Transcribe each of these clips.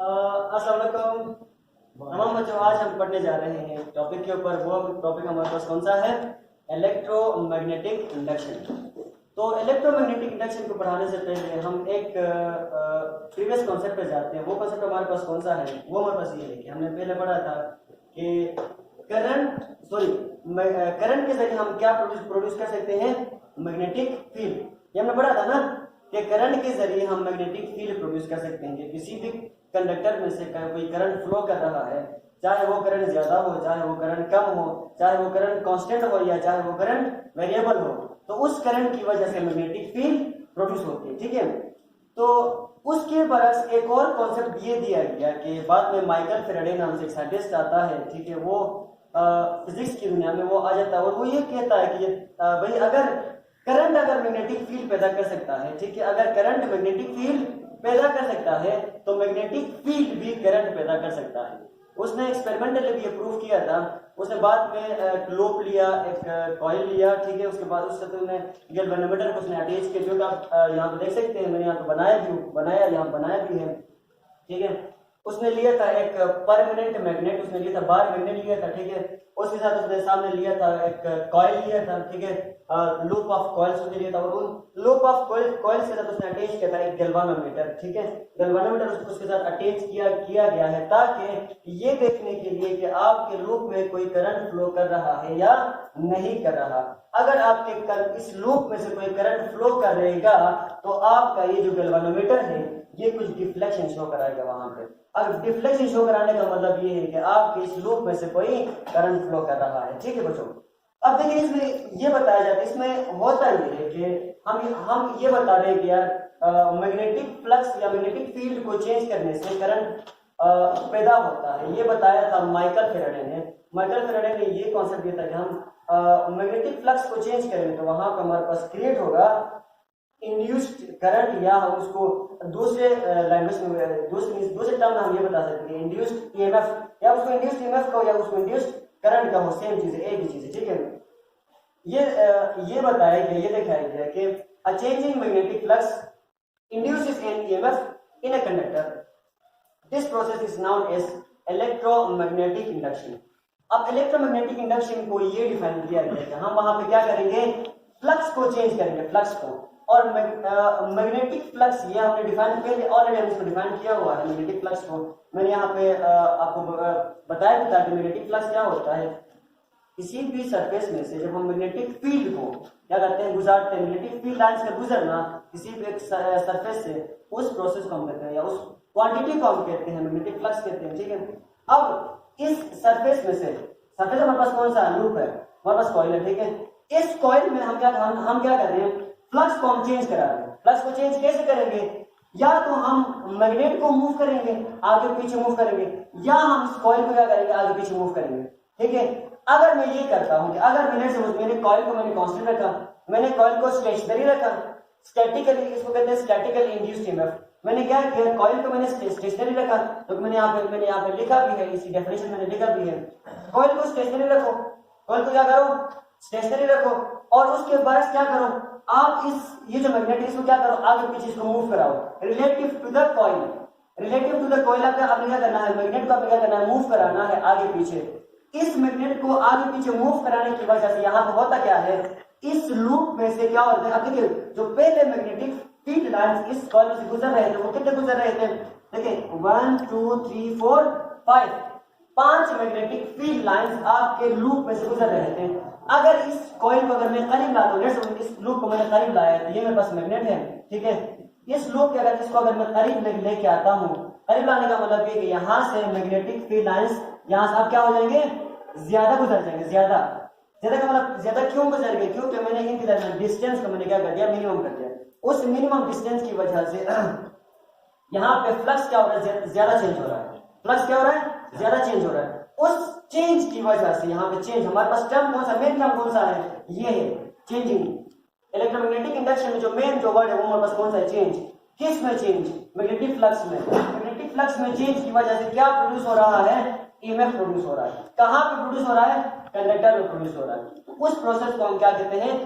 अस्सलाम वालेकुम। तमाम बच्चों, आज हम पढ़ने जा रहे हैं टॉपिक के ऊपर। वो टॉपिक हमारे पास कौन सा है? Electromagnetic induction. तो इलेक्ट्रोमैग्नेटिक इंडक्शन को पढ़ाने से पहले हम एक प्रीवियस कॉन्सेप्ट पे जाते हैं। वो कॉन्सेप्ट हमारे पास कौन सा है? वो हमारे पास ये है कि हमने पहले पढ़ा था कि करंट के जरिए हम क्या प्रोड्यूस कर सकते हैं? Magnetic field. ये हमने पढ़ा था ना कि करंट के जरिए हम मैग्नेटिक फील्ड प्रोड्यूस कर सकते हैं कि किसी भी कंडक्टर में से कोई करंट फ्लो कर रहा है, चाहे वो करंट ज्यादा हो, चाहे वो करंट कम हो, चाहे वो करंट कांस्टेंट हो या चाहे वो करंट वेरिएबल हो, तो उस करंट की वजह से मैग्नेटिक फील्ड प्रोड्यूस होती है। ठीक है, तो उसके बरस एक और कॉन्सेप्ट ये दिया गया कि बाद में माइकल फेराडे नाम से एक साइंटिस्ट आता है। ठीक है, वो फिजिक्स की दुनिया में वो आ जाता है और वो ये कहता है कि भाई अगर मैग्नेटिक फील्ड पैदा कर सकता है, ठीक है, अगर करंट मैग्नेटिक फील्ड पैदा कर सकता है तो मैग्नेटिक फील्ड भी करंट पैदा कर सकता है। उसने एक्सपेरिमेंटली भी प्रूव किया था। उसने बाद में एक लोप लिया, एक कॉइल लिया, ठीक है, उसके बाद उससे तो गैल्वेनोमीटर को उसने अटैच किया, जो कि आप यहाँ पे देख सकते हैं। मैंने यहाँ पे बनाया भी है। ठीक है, उसने लिया था एक परमानेंट मैग्नेट, उसने लिया था बार मैग्नेट लिया था। ठीक है, उसके साथ उसने सामने लिया था एक कॉइल लिया था। ठीक है, लूप ऑफ कॉइल्स उसने लिया था और उन लूप ऑफ कॉइल से साथ उसने अटैच किया था एक गैल्वेनोमीटर। ठीक है, गैल्वेनोमीटर उसके साथ अटैच किया गया है ताकि ये देखने के लिए कि आपके लूप में कोई करंट फ्लो कर रहा है या नहीं कर रहा। अगर आपके इस लूप में से कोई करंट फ्लो करेगा तो आपका ये जो गैल्वेनोमीटर है ये कुछ डिफ्लेक्शन शो कराएगा वहां पे। अब डिफ्लेक्शन शो कराने का मतलब ये है कि आपके इस लूप में से कोई करंट फ्लो कर रहा है। ठीक है बच्चों, अब देखिए इसमें ये बताया जाता है, इसमें होता ये है कि हम ये बता रहे हैं कि यार मैग्नेटिक फ्लक्स या मैग्नेटिक फील्ड को चेंज करने से करंट पैदा होता है। ये बताया था माइकल फेराडे ने ये कॉन्सेप्ट दिया था कि हम मैग्नेटिक फ्लक्स को चेंज करेंगे तो वहां पर हमारे पास क्रिएट होगा इंड्यूस्ड करंट, या हम उसको दूसरे लैंग्वेज में दूसरे टर्म में हम ये बता सकते हैं इंड्यूस्ड ईएमएफ, या उसको इंड्यूस्ड ईएमएफ कहो या उसको इंड्यूस्ड करंट कहो, सेम चीज है, एक ही चीज है। ठीक है, ये बताया गया, ये दिखाया गया कि a change in magnetic flux induces an EMF in a conductor. This process is known as electromagnetic induction. अब इलेक्ट्रोमैग्नेटिक इंडक्शन को ये डिफाइन किया गया कि हम वहां पे क्या करेंगे? फ्लक्स को चेंज करेंगे, फ्लक्स को। और मैग्नेटिक फ्लक्स ये हमने डिफाइन पहले ऑलरेडी हमने इसको डिफाइन किया हुआ है। मैग्नेटिक फ्लक्स को मैंने यहाँ पे आपको बताया था कि मैग्नेटिक फ्लक्स क्या होता है। किसी भी सरफेस में से जब हम मैग्नेटिक फील्ड को क्या करते हैं? गुजारते हैं। मैग्नेटिक फील्ड लाइंस का गुजरना किसी भी एक सरफेस से, उस प्रोसेस को हम कहते हैं या उस क्वांटिटी को हम कहते हैं मैग्नेटिक फ्लक्स कहते हैं। ठीक है, अब इस सरफेस में से, सरफेस हमारे पास कौन सा लूप है? हमारे पास कॉइल है। ठीक है, इस कॉइल में हम क्या कर रहे हैं? फ्लक्स को हम चेंज करा रहे हैं। फ्लक्स को चेंज कैसे करेंगे? या तो हम मैग्नेट को मूव करेंगे, आगे पीछे मूव करेंगे, या हम इस कॉइल को क्या करेंगे? आगे पीछे मूव करेंगे। ठीक है, अगर मैं ये करता हूं कि अगर मैंने कॉइल को कांस्टेंट रखा, मैंने कॉइल को स्टेशनरी रखा, स्टैटिकली, इसको कहते हैं स्टैटिकली इंड्यूस्ड ईएमएफ। मैंने क्या किया? कॉइल को मैंने स्टेशनरी रखा, तो मैंने यहाँ पे लिखा भी है, इसी डेफिनेशन मैंने लिखा भी है। कॉइल को स्टेशनरी रखो, कॉइल को क्या करो? स्टेशनरी रखो, और उसके बाद क्या करो? आप ये जो मैग्नेट है इसको क्या करो? आगे पीछे इसको मूव कराओ रिलेटिव टू द कॉइल। आपने क्या करना है? मैग्नेट को आपने क्या करना है? मूव कराना है आगे पीछे। इस मैग्नेट को आगे पीछे मूव कराने की वजह से यहाँ पे होता क्या है? इस लूप में से क्या होता है? अब देखिए, जो पहले मैग्नेटिक फील्ड लाइंस इस कॉइल से गुजर रहे थे वो कितने गुजर रहे थे? देखिए 1 2 3 4 5, 5 मैग्नेटिक फील्ड लाइंस आपके लूप में से गुजर रहे थे। अगर इस कॉइल को अगर मैं करीब लाता हूँ, इस लूप को मैंने करीब लाया तो ये मेरे पास मैग्नेट है। ठीक है, इस लूप के अगर मैं करीब लेके आता हूँ, करीब लाने का मतलब ये कि यहाँ से मैग्नेटिक फील्ड लाइंस यहाँ से आप क्या हो जाएंगे? ज्यादा गुजर जाएंगे। ज्यादा का मतलब ज्यादा क्यों गुजर गए? क्योंकि मैंने इनके दरमियान डिस्टेंस को मैंने क्या कर दिया? मिनिमम कर दिया। उस मिनिमम डिस्टेंस की वजह से यहाँ पे फ्लक्स क्या हो रहा है? ज्यादा चेंज हो रहा है। फ्लक्स क्या हो रहा है? ज्यादा चेंज हो रहा है। उस चेंज की वजह से यहाँ पे चेंज, हमारे पास टर्म कौन सा, मेन टर्म कौन सा है? ये है चेंजिंग। इलेक्ट्रोमैग्नेटिक इंडक्शन में जो मेन जो वर्ड है वो हमारे पास कौन सा है? चेंज। किस में चेंज? मैग्नेटिक फ्लक्स में। मैग्नेटिक फ्लक्स में चेंज की वजह से क्या प्रोड्यूस हो रहा है? ईएमएफ प्रोड्यूस हो रहा है। कहां पे प्रोड्यूस हो रहा है? कंडक्टर में प्रोड्यूस हो रहा है। तो उस प्रोसेस को हम क्या कहते हैं?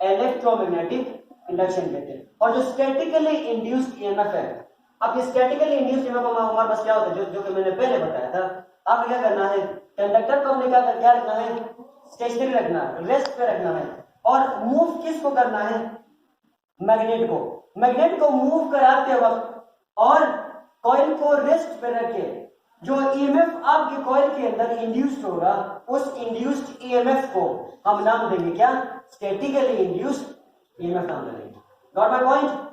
इलेक्ट्रोमैग्नेटिक इंडक्शन कहते हैं। और जो स्टैटिकली इंड्यूस्ड ईएमएफ है, अब स्टैटिकली इंड्यूस्ड ईएमएफ हमारे पास क्या होता है, जो कि मैंने पहले बताया था। अब क्या करना है, कंडक्टर को हमने क्या रखना है, स्टेशनरी रखना है, रेस्ट पे रखना है। और मूव किसको करना है, मैग्नेट को। मैग्नेट को मूव कराते वक्त और कॉइल को रेस्ट पे रखे, जो ईएमएफ आपके कॉइल के अंदर इंड्यूस्ड होगा, उस इंड्यूस्ड ईएमएफ को हम नाम देंगे क्या, स्टैटिकली इंड्यूस्ड ईएमएफ नाम देंगे। Got my point.